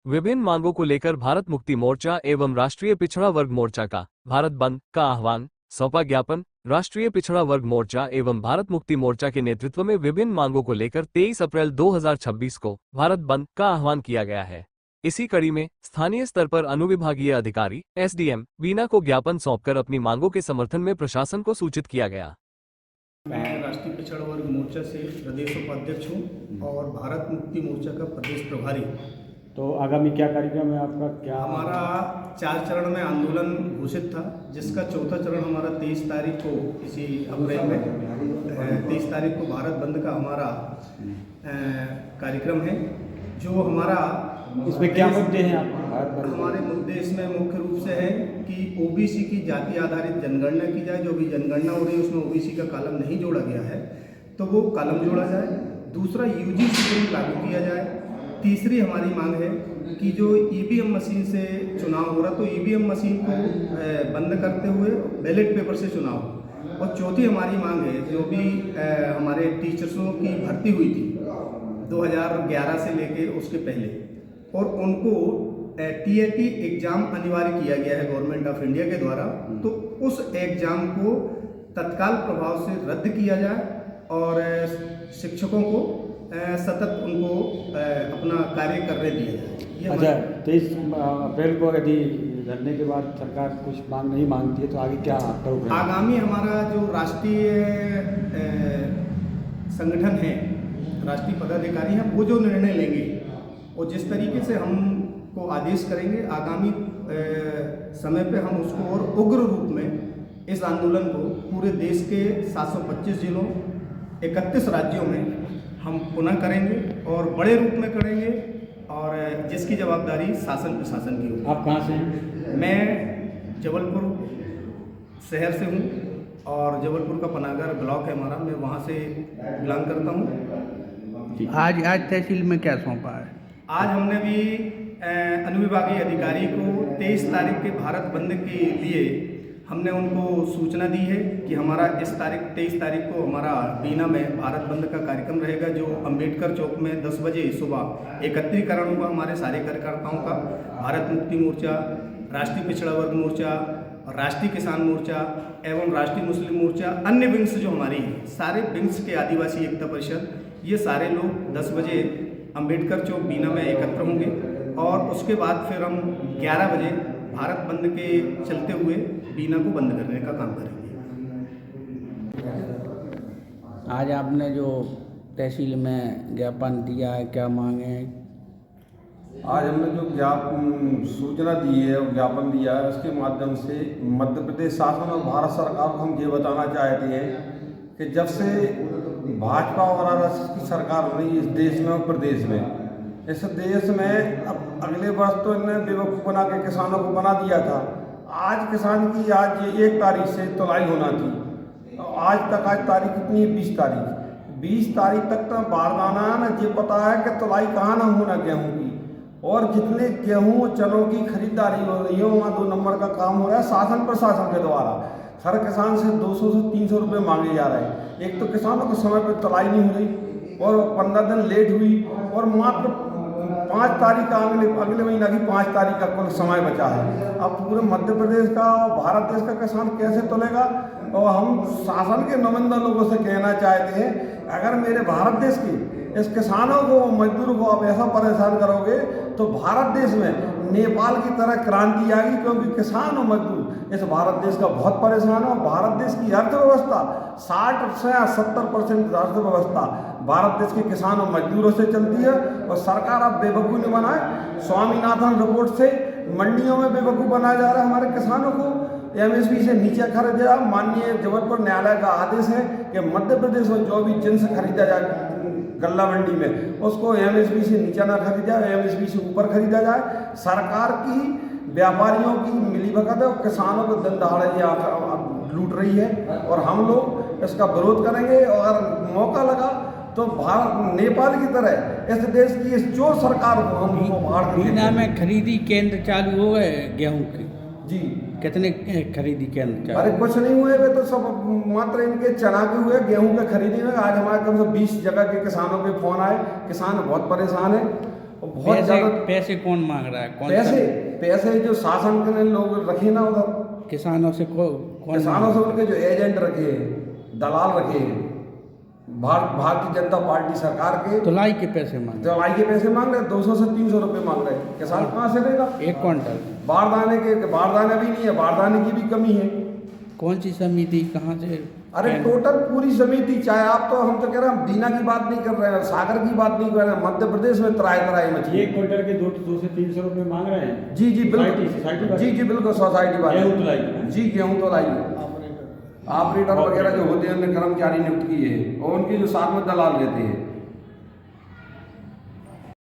विभिन्न मांगों को लेकर भारत मुक्ति मोर्चा एवं राष्ट्रीय पिछड़ा वर्ग मोर्चा का भारत बंद का आह्वान, सौंपा ज्ञापन। राष्ट्रीय पिछड़ा वर्ग मोर्चा एवं भारत मुक्ति मोर्चा के नेतृत्व में विभिन्न मांगों को लेकर 23 अप्रैल 2026 को भारत बंद का आह्वान किया गया है। इसी कड़ी में स्थानीय स्तर पर अनुविभागीय अधिकारी एसडीएम बीना को ज्ञापन सौंपकर अपनी मांगों के समर्थन में प्रशासन को सूचित किया गया। मैं राष्ट्रीय पिछड़ा वर्ग मोर्चा से प्रदेश उपाध्यक्ष हूँ और भारत मुक्ति मोर्चा का प्रदेश प्रभारी। तो आगामी क्या कार्यक्रम है आपका? क्या हमारा 4 चरण में आंदोलन घोषित था, जिसका चौथा चरण हमारा 23 तारीख को इसी अप्रैल में 23 तारीख को भारत बंद का हमारा कार्यक्रम है। जो हमारा इसमें क्या मुद्दे हैं आपके? हमारे मुद्दे इसमें मुख्य रूप से है कि ओबीसी की जाति आधारित जनगणना की जाए। जो भी जनगणना हो रही है उसमें ओबीसी का कॉलम नहीं जोड़ा गया है, तो वो कॉलम जोड़ा जाए। दूसरा, यूजीसी लागू किया जाए। तीसरी हमारी मांग है कि जो ईवीएम मशीन से चुनाव हो रहा, तो ईवीएम मशीन को बंद करते हुए बैलेट पेपर से चुनाव हो। और चौथी हमारी मांग है, जो भी हमारे टीचर्सों की भर्ती हुई थी 2011 से लेके उसके पहले, और उनको टीएटी एग्ज़ाम अनिवार्य किया गया है गवर्नमेंट ऑफ इंडिया के द्वारा, तो उस एग्ज़ाम को तत्काल प्रभाव से रद्द किया जाए और शिक्षकों को सतत उनको अपना कार्य करने दिया जाए। अच्छा, 23 अप्रैल को यदि धरने के बाद सरकार कुछ मांग नहीं मांगती है तो आगे क्या करोगे? आगामी हमारा जो राष्ट्रीय संगठन है, राष्ट्रीय पदाधिकारी हैं, वो जो निर्णय लेंगे और जिस तरीके से हमको आदेश करेंगे, आगामी समय पे हम उसको और उग्र रूप में इस आंदोलन को पूरे देश के 725 जिलों 31 राज्यों में हम पुनः करेंगे और बड़े रूप में करेंगे, और जिसकी जवाबदारी शासन प्रशासन की होगी। आप कहाँ से हैं? मैं जबलपुर शहर से हूँ और जबलपुर का पनागर ब्लॉक है हमारा, मैं वहाँ से बिलोंग करता हूँ। आज तहसील में क्या सौंपा है? आज हमने भी अनुविभागीय अधिकारी को 23 तारीख के भारत बंद के लिए हमने उनको सूचना दी है कि हमारा इस तारीख 23 तारीख को हमारा बीना में भारत बंद का कार्यक्रम रहेगा, जो अंबेडकर चौक में 10 बजे सुबह एकत्रीकरण होगा हमारे सारे कार्यकर्ताओं का। भारत मुक्ति मोर्चा, राष्ट्रीय पिछड़ा वर्ग मोर्चा, राष्ट्रीय किसान मोर्चा एवं राष्ट्रीय मुस्लिम मोर्चा, अन्य विंग्स जो हमारी हैं, सारे विंग्स के आदिवासी एकता परिषद, ये सारे लोग 10 बजे अंबेडकर चौक बीना में एकत्र होंगे और उसके बाद फिर हम 11 बजे भारत बंद के चलते हुए बीना को बंद करने का काम करेंगे। आज आपने जो तहसील में ज्ञापन दिया है, क्या मांगे? आज हमने जो सूचना दी है और ज्ञापन दिया है, उसके माध्यम से मध्य प्रदेश शासन और भारत सरकार को हम ये बताना चाहते हैं कि जब से भाजपा और आरएसएस की सरकार बनी इस देश में और प्रदेश में, इस देश में अब अगले वर्ष तो इन्हें बेवकूफ़ बना के किसानों को बना दिया था। आज किसान की आज 1 तारीख से तुलाई होना थी, आज तक आज तारीख कितनी है? 20 तारीख तक तो बारदाना है ना, ये पता है कि तुलाई कहाँ ना होना गेहूँ की, और जितने गेहूँ चनों की खरीदारी हो रही है वहाँ 2 नंबर का काम हो रहा है शासन प्रशासन के द्वारा। हर किसान से 200 से 300 रुपये मांगे जा रहे हैं। एक तो किसानों को समय पर तुलाई नहीं हो रही और 15 दिन लेट हुई, और मात्र 5 तारीख का अगले महीना की 5 तारीख का कुल समय बचा है। अब पूरे मध्य प्रदेश का और भारत देश का किसान कैसे तुलेगा? और हम शासन के नुमाइंदा लोगों से कहना चाहते हैं, अगर मेरे भारत देश की इस किसानों को मजदूरों को आप ऐसा परेशान करोगे तो भारत देश में नेपाल की तरह क्रांति आएगी, क्योंकि किसान और मजदूर इस भारत देश का बहुत परेशान है। और भारत देश की अर्थव्यवस्था 60 से 70% अर्थव्यवस्था भारत देश के किसान और मजदूरों से चलती है। और सरकार अब बेवकूफ़ नहीं बनाए, स्वामीनाथन रिपोर्ट से मंडियों में बेवकूफ़ बनाया जा रहा है हमारे किसानों को। एमएसपी से नीचे खरीदा, माननीय जबलपुर न्यायालय का आदेश है कि मध्य प्रदेश में जो भी जिन्स खरीदा जाए गल्ला मंडी में, उसको एमएसपी से नीचे ना खरीदा, एमएसपी से ऊपर खरीदा जाए। सरकार की व्यापारियों की मिलीभगत है और किसानों को दिन दहाड़े लूट रही है, और हम लोग इसका विरोध करेंगे। और मौका लगा तो भारत नेपाल की तरह इस देश की इस चोर सरकार को हम बाहर बीना में खरीदी केंद्र चालू हो गए गेहूँ के? जी। कितने खरीदी केंद्र चालू? अरे कुछ नहीं हुए, वे तो सब मात्र इनके चना के हुए, गेहूं के खरीदी में। आज हमारे कम से 20 जगह के किसानों के फ़ोन आए, किसान बहुत परेशान है। और बहुत ज़्यादा पैसे कौन मांग रहा है? कौन पैसे पैसे जो शासन के लोग रखे ना उधर, किसानों से कौन किसानों से उनके जो एजेंट रखे हैं, दलाल रखे हैं, भारतीय जनता पार्टी सरकार के तुलाई के पैसे मांग रहे दवाई के पैसे मांग रहे हैं। 200 से 300 रुपये मांग रहे हैं। किसान कहाँ से देगा? हैं? 1 क्विंटल। बारदाने भी नहीं है, बारदाने की भी कमी है। कौन सी समिति कहाँ से? अरे टोटल पूरी समिति, चाहे आप तो हम तो कह रहे हैं, हम बीना की बात नहीं कर रहे हैं, सागर की बात नहीं कर रहे हैं, मध्य प्रदेश में तराई मछली 1 क्विंटल के 200 से 300 रुपये मांग रहे हैं। जी बिल्कुल, सोसाइटी जी बिल्कुल सोसाइटी वाले गेहूं तुलाई। जी गेहूं तो लाई, ऑपरेटर वगैरह जो होते हैं, उनने कर्मचारी नियुक्त किए हैं और उनके जो साथ में दलाल रहते हैं।